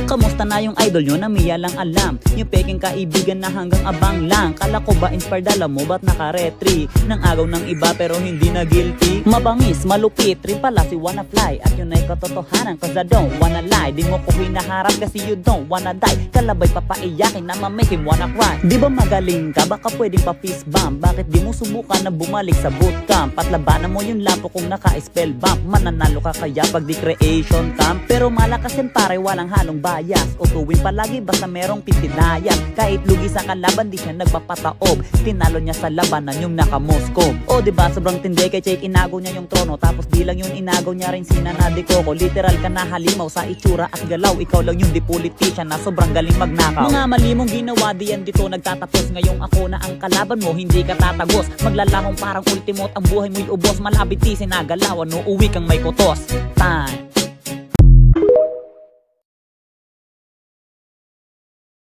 Kamusta na yung idol nyo na miya lang alam? Yung peking kaibigan na hanggang abang lang. Kala ko ba inspired, alam mo ba't naka-retry ng agaw ng iba pero hindi na guilty? Mabangis, malupit rin pala si Wanna Fly. At yun ay katotohanan cause I don't wanna lie. Di mo ko hinaharap kasi you don't wanna die. Kalabay papaiyakin na ma-make him wanna cry. Di ba magaling ka? Baka pwedeng pa-fist bump. Bakit di mo subukan na bumalik sa bootcamp? Patlabanan mo yung lapo kung naka-spell bump. Mananalo ka kaya pag di creation camp. Pero malakas yan pare, walang halong bias. Utuwin palagi basta merong pitinayas. Kahit lugi sa kalaban di siya nagpapataob. Tinalo niya sa labanan yung naka-Moscow. O diba sobrang tindi kay Jake, inago niya yung trono. Tapos di lang yun inago niya rin si Nanadi Coco. Literal ka na halimaw sa itsura at galaw. Ikaw lang yung di politician na sobrang galing magnakaw. Mga mali mong ginawa diyan dito nagtatapos. Ngayong ako na ang kalaban mo, hindi ka tatagos. Maglalahong parang ultimate ang buhay mo'y ubos. Malabit di sinagalawan, no uwi kang may kutos. Time